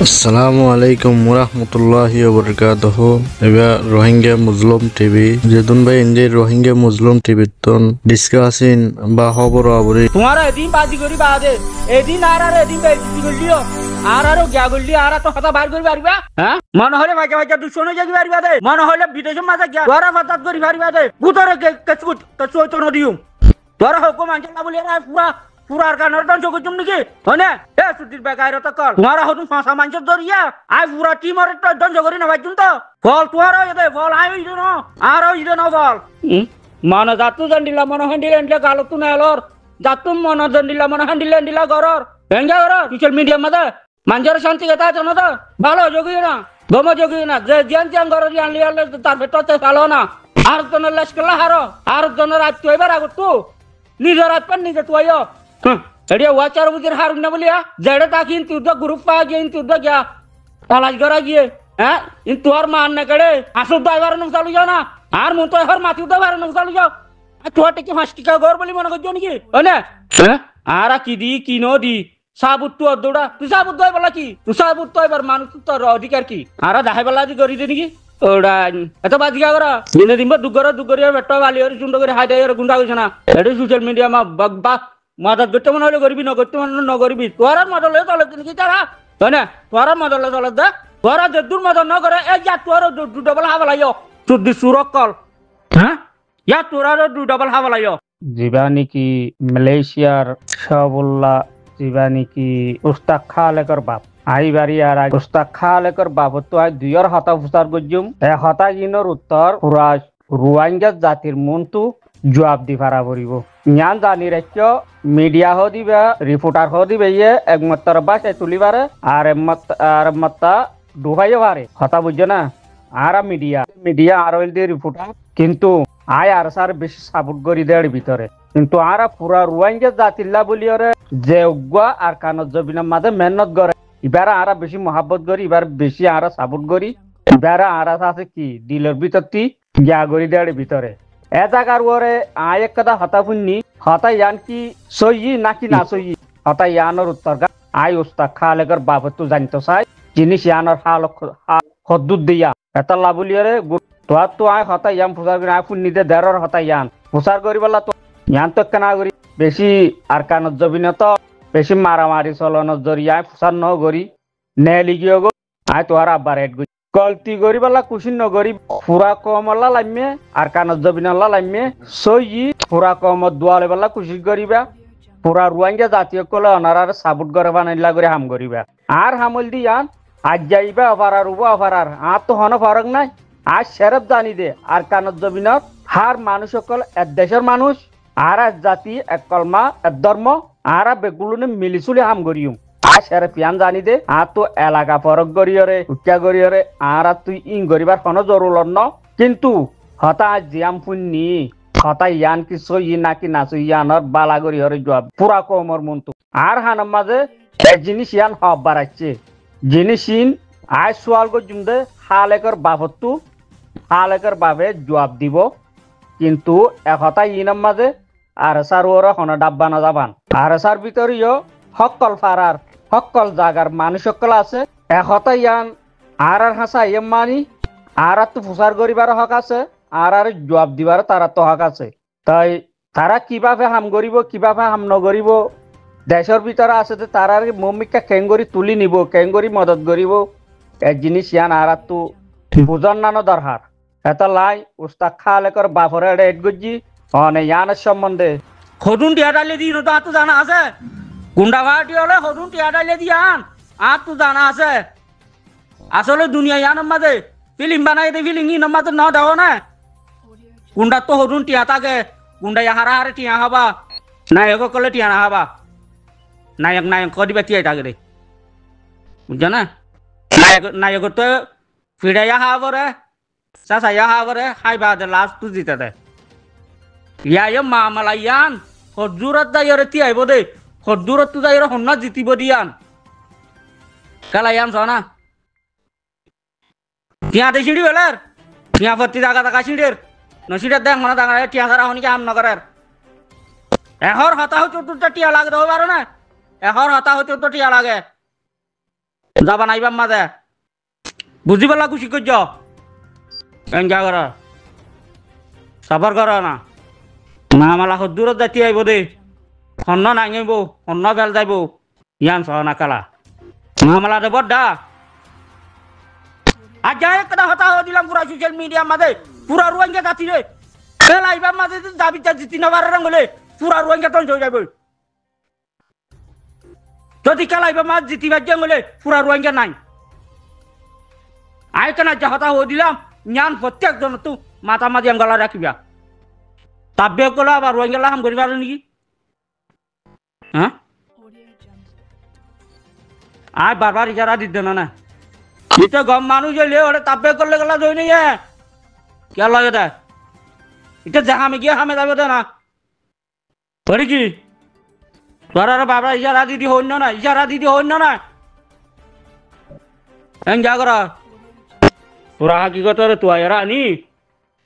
আসসালামু আলাইকুম ওরহমতুল্লাহি ওবরকাতুহু। এবার রোহিঙ্গা মুসলিম টিভি যেদিন ভাই ইন্ডিয়ার রোহিঙ্গা মুসলিম টিভি তন ডিসকাসিন বা খবর আবরি তোমার এদিন বাজি করি বাদে এদিন আর এদিন বেজি করলিও আর গিয়া করলি আর তো কথা বার করি পারিবা হ্যাঁ মনে হলে ভাজা ভাজা দুশো জাগি পারিবা দে মনে হলে বিদেশের মাঝে গিয়া তোরা ফতাত করি পারিবা দে বুতরে কেচকুট চৈতন দিউম তোরা হুকুম আনছে না বলি পুরা পুরার কানের দন চোখ চুম নাকি হনে এ সুতির বেকার তো কল তোমার হতুন ফাঁসা মাংস ধরিয়া আই পুরা টিমর দন করি না ভাইজুন তো ফল তোমার দে ফল আই হইছে না আর হইছে না ফল মনে যাতু জান্ডিলা মনে হান্ডিলা গালো তু না এলর যাতুম মনে জান্ডিলা মনে হান্ডিলা গরর হেঙ্গা গরর সোশ্যাল মিডিয়া মধ্যে মানুষের শান্তি কথা আছে না তো ভালো যোগী না গম যোগী না যে জিয়ান জিয়ান গরর আনলি আনলে তার ভেতরতে ভালো না আর জনের লেস করলে হারো আর জনের রাত তুই এবার আগত তু নিজের রাত পান নিজে তুই এড়িয়া ওয়াচার বুঝের হার না বলিয়া যেটা তাকে ইন্তু গ্রুপ পা গিয়ে ইন্তু গিয়া তালাশ করা গিয়ে হ্যাঁ ইন্তু আর মান না কেড়ে আসল ড্রাইভার নাম চালু যাও না আর মন তো এখন মাথি ড্রাইভার নাম চালু যাও তোর টিকে 5 টাকা ঘর বলি মনে করছো নাকি হনে হ্যাঁ আর কি দি কি নো দি সাবুত তো দৌড়া তুই সাবুত দই বলা কি তুই সাবুত তো এবার মানুষ তোর অধিকার কি আর দেখাই বেলা দি করি দে নাকি ওড়া এত বাজিকা করা দিনে দিন দুগরে বেটা বালি হরি চুন্ড করে হাই দেয় গুন্ডা কইছ না এটা সোশ্যাল মিডিয়া মা বাগ মাদাত করতে মনে হলে করবি নগরতে মনে নগরবি তোর মদলে চলে নাকি তারা হনে তোর মদলে চলে দে তোরা যে দূর মদল ন করে এই যা তোর ডবল হাওয়া লাইও চুদ্দি সুরকল হ্যাঁ ইয়া তোরা ডবল হাওয়া লাইও জীবানিকি মালয়েশিয়ার শাহবুল্লাহ জীবানিকি উস্তাদ খালেকর বাপ আই বাড়ি আর উস্তাদ খালেকর বাপ তো আই দুইয়ের হতা ফুসার গজ্জুম এ হতা জিনর উত্তর পুরা রোহিঙ্গা জাতির মনতু জবাব দি পারা পড়িব ইয়ান জানি রাজ্য মিডিয়া হ দিবে রিপোর্টার হ দিবে ইয়ে একমাত্র বাসায় তুলিবারে আর একমাত্র ডুবাইও পারে হতা বুঝছো না আর মিডিয়া আর হইল দিয়ে রিপোর্টার কিন্তু আয় আর সার বেশি সাপোর্ট করি দেয় ভিতরে কিন্তু আর পুরা রোহিঙ্গা জাতিল্লা বলি ওরে যে উগ্গা আর কানত জবিনের মাঝে মেহনত করে এবার আর বেশি মহাব্বত করি এবার বেশি আর সাপোর্ট করি এবার আর আছে কি দিলের ভিতর গিয়া করি দেয় ভিতরে এ জায়গার ওরে আয় এক কথা হতা শুননি হতা ইয়ান কি সই নাকি না সই হতা ইয়ানোর উত্তর আয় উস্তাদ খালেকর বাবদ তো জানতো চাই জিনিস ইয়ানোর হাল হদ্দুর দিয়া এটা লাভলি ওরে তোর তো আয় হতা ইয়ান প্রচার করি আয় শুনি দে দেড়র হতা ইয়ান প্রচার করি বলা তো ইয়ান তো কেনা করি বেশি আর কানত জবিন তো বেশি মারামারি চলনের জরিয়া প্রচার ন করি নে লিগিও গো আয় তোর আব্বার এড করি গলতি করি বলা কুশিন নগরি পুরা কমলা লাইমে আর কানত জবিনাল্লা লাইমে সই পুরা কমত দোয়ালে বলা কুশি করিবা পুরা রোহিঙ্গা জাতীয় কলে অনার সাবুট করে বানাইলা করে হাম করিবা আর হামল দি আন আজ যাইবা অফারার উবা অফারার আর তো হন ফারক নাই আজ সেরব জানি দে আর কানত জবিনত হার মানুষ সকল এক দেশের মানুষ আর এক জাতি এক কলমা এক ধর্ম আর বেগুলো মিলিচুলি হাম করিম আর সেরে পিয়ান জানি দে আর তো এলাকা ফরক গড়িয়রে উচ্চা গড়িয়রে আর তুই ইং গরিবার কোনো জরুর ন কিন্তু হতা জিয়াম পুন্নি হতা ইয়ান কি সই নাকি না সই ইয়ানর বালা গড়িয়রে জবাব পুরা কমর মন্তু আর হানার মাঝে এক জিনিস ইয়ান হব বাড়াচ্ছে জিনিস ইন আয় সোয়াল গজুম দে হালেকর বাবতু হালেকর বাবে জবাব দিব কিন্তু এক হতা ইনার মাঝে আর সার ওরা হনা ডাব্বা না যাবান আর সার ভিতরেও সকল ফারার সকল জাগার মানুষ সকল আছে একতা ইয়ান আর হাসা ইয়ে মানি আর তো প্রচার করিবার হক আছে আর জবাব দিবার তারা তো হক আছে তাই তারা কিভাবে হাম করিব কিভাবে হাম নকরিব দেশের ভিতরে আছে যে তারা মমিকা কেঙ্গরি তুলি নিব কেঙ্গরি মদত করিব এক জিনিস ইয়ান আর তো বুঝন নানো দরকার এটা লাই উস্তাদ খালেকর বাপরে এড গজি অনে ইয়ানের সম্বন্ধে হদুন টিয়া ডালে দিন তো আর তো জানা আছে গুন্ডা ভাটি হলে হদুন টিয়া ডালে দিয়ান আর তো জানা আছে আসলে দুনিয়া ইয়ানোর মাঝে ফিল্ম বানাই দে ফিল্ম ইনোর মাঝে ন দেও না গুন্ডা তো হদুন টিয়া থাকে গুন্ডা হারা হারে টিয়া হবা নায়ক কলে টিয়া না হবা নায়ক কদিবা টিয়াই থাকে রে বুঝছো না নায়ক তো ফিরাইয়া হাবরে চাচাইয়া হাবরে হাই বাদে লাস্ট তো জিতে দে ইয়া মামালা ইয়ান হজুরত দাইরে তিয়াইব দে হজুরত তো দাইরে হন্না জিতিব দিয়ান কালা ইয়ান সনা টিয়া দে সিঁড়ি বেলার টিয়া ভর্তি জাগা সিঁড়ির নসিটার দেখ মনে দাঁড়া টিয়া সারা হনিকে হাম নগরের এহর হতা হচ্ছে তোরটা টিয়া লাগে দেবো পারো না এহর হতা হচ্ছে তো টিয়া লাগে যাবা নাইবার মাঝে বুঝি পেলা খুশি করছ এনকা কর সাফার কর না না মালা দূরত যাতি আইব দে সন্ন নাঙিব সন্ন বেল যাইব ইয়ান সহনা কালা না মালা দে বড্ডা আজ যাই একটা হতা দিলাম পুরা সোশ্যাল মিডিয়ার মাঝে পুরা রোহিঙ্গা জাতি রে বেল আইবার মাঝে দাবি জিতি নবার রঙলে পুরা রোহিঙ্গা তঞ্চ হয়ে যাবে যদি কালাইবার মাঝ জিতিবার জঙ্গলে পুরা রোহিঙ্গা নাই আই কেন যা হতা দিলাম জ্ঞান প্রত্যেকজন তো মাথা মাঝি গলা রাখিবা তাব্বে গলা আবার রোহিঙ্গা হাম করিবার নাকি হ্যাঁ আয় বারবার ইজারা দিতে না এটা গম মানুষ হইলে ওটা তাব্বে করলে গলা জয় নেই কে লাগে তা এটা জাহামে গিয়ে হামে যাবে না পরে কি তোরা বাবা ইজারা দিদি হইন না ইজারা দিদি হইন না এন যা করা তোরা হাকিগত তুই এরা আনি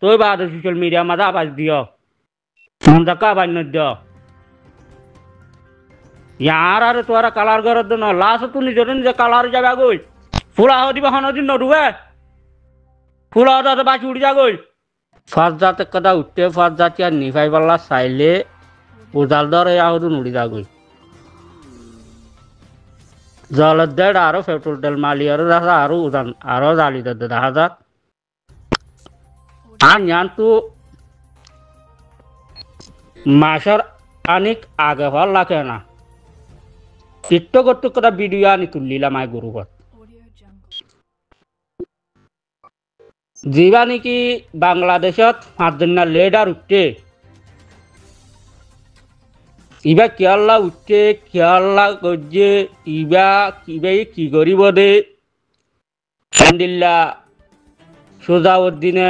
তুই বাদ সোশ্যাল মিডিয়া মাঝে আবাস দিও মন্দাকা বান্য দিও ইয়ার আর তোরা কালার ঘর না লাস্ট তুই নিজের নিজে কালার যাবে গই ফুলা দিবা হনদিন নডুবে ফুলা হতে বাঁচি উঠি যা গই ফার্স্ট জাতে কথা উঠতে ফার্স্ট জাতি আর নিফাই পাল্লা চাইলে উজাল দরে আহদুন উড়ি যা গই জলের দেড় আরো পেট্রোল তেল মালি আরো দেখা আরো উজান আরো জালি দেখা যাক আর জ্ঞান তো মাসের আনিক আগে হওয়ার লাগে না টিকটক কথা ভিডিও আনি তুললিলাম আয় গুরুগর যিবা নাকি বাংলাদেশত 5 দিন লেডার উঠতে ইবা কেয়াল্লা উঠতে কেয়াল্লা গজ্জে ইবা কিবাই কি করিব দে আলহামদুলিল্লাহ সুজাউদ্দিনে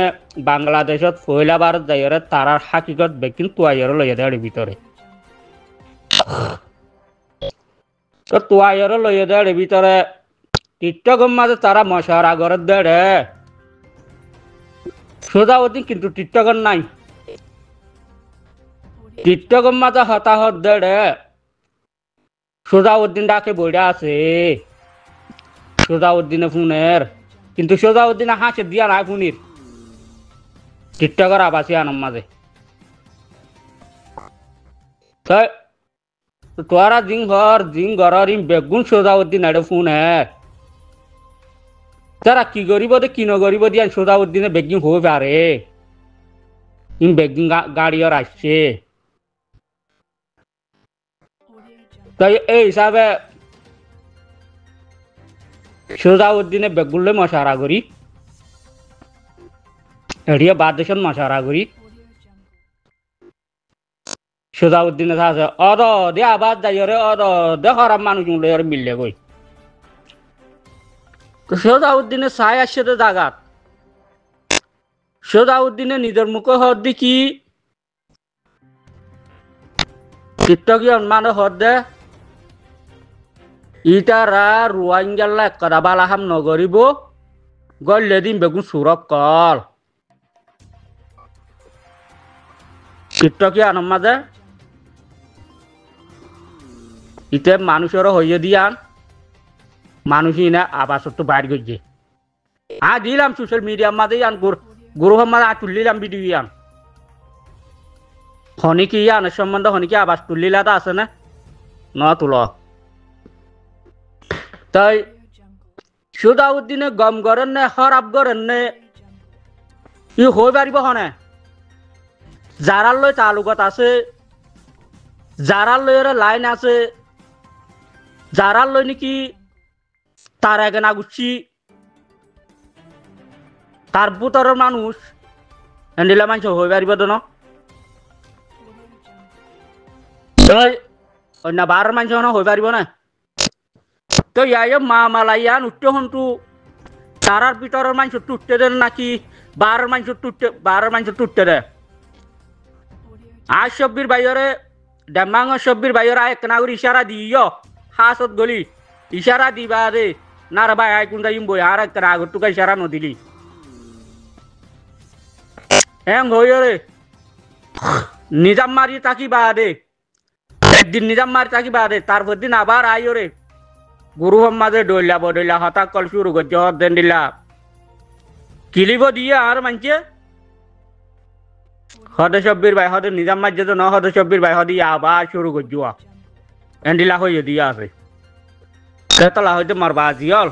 বাংলাদেশত পয়লাবার যাইরে তারার হাকিকত বেকিন তুয়াইর লইয়া দেয় ভিতরে তো তুয়াইর লইয়া দেয় ভিতরে টিকটকের মাঝে তারা মশারা ঘরের দেড়ে সুজাউদ্দিন কিন্তু টিকটকের নাই টিকটকের মাঝে হতাহত দেড়ে সুজাউদ্দিন ডাকে বইরা আছে সুজাউদ্দিনে ফোনের কিন্তু সুজাউদ্দিনে হাসে দিয়া নাই ফোনির টিকটকের আবাসী আনম মাঝে তোরা জিং ঘর বেগুন সুজাউদ্দিন আরে ফোনের তারা কি করিব দে কি নকরিব দিয়া সুজাউদ্দিনে বেগিং হয়ে পারে বেগিং গাড়িও আসছে তাই এই হিসাবে সুজাউদ্দিনে বেগুলে মশারা করি এড়িয়ে বাদ দেশত মশারা করি সুজাউদ্দিনে আছে অদ দে আবার যাই রে অদ দে খারাপ মানুষ মিললে কই সুজাউদ্দিনে চাই আসছে তো জাগাত সুজাউদ্দিনে নিজের মুখে হদ দেখি টিকটকি মানে হদ দে ইটারা রোহিঙ্গাল্লা একটা বালাহাম নগরিব গল্লে দিন বেগুন সুরব কল টিকটকি আনম মাঝে ইতে মানুষেরও হইয়ে দিয়ান মানুষই না আবার তো বাইর গিয়ে দিলাম সোশ্যাল মিডিয়ার মাঝে আন গুরুহ মাঝে তুললিলাম ভিডিও আন হনিকি আনের সম্বন্ধে হনিকি আবাস তুললিলা তা আছে না ন তুল তাই সুজাউদ্দিনে গম করেন নে খারাপ করেন নে ই হয়ে পারিব হনে যারার লই তালুকত আছে যারার লই লাইন আছে যারার লই নাকি তার আগে না গুছি তার বুতরের মানুষ এন্ডিলা মানুষ হয়ে পারিব তো অন্য বারের মানুষ হয়ে পারিব না তো ইয়াই মা মালাইয়ান উঠতে হন্তু তারার ভিতরের মানুষ টুটতে দেন নাকি বারের মানুষ টুটতে দে আজ সব্বির বাইরে ডেমাং সব্বির বাইরে এক নাগর ইশারা দিও হাসত গলি ইশারা দিবা দে না রে ভাই কোন যাইম বই আর এক নাগর টুকা ইশারা নদিলি হ্যাং হই রে নিজাম মারি তাকি বা দে একদিন নিজাম মারি তাকি বা দে তারপর দিন আবার আইও রে গুরু মাঝে ডইলা হতা কল শুরু করছে দেন দিলা কিলিব দিয়ে আর মানছে হদে সব্বির ভাই হদে নিজাম মাঝে তো ন হদে সব্বির ভাই হদি আবার শুরু করছো এন্ডিলা হয়ে দিয়ে আছে তেতলা হইতে মারবা আজিয়ল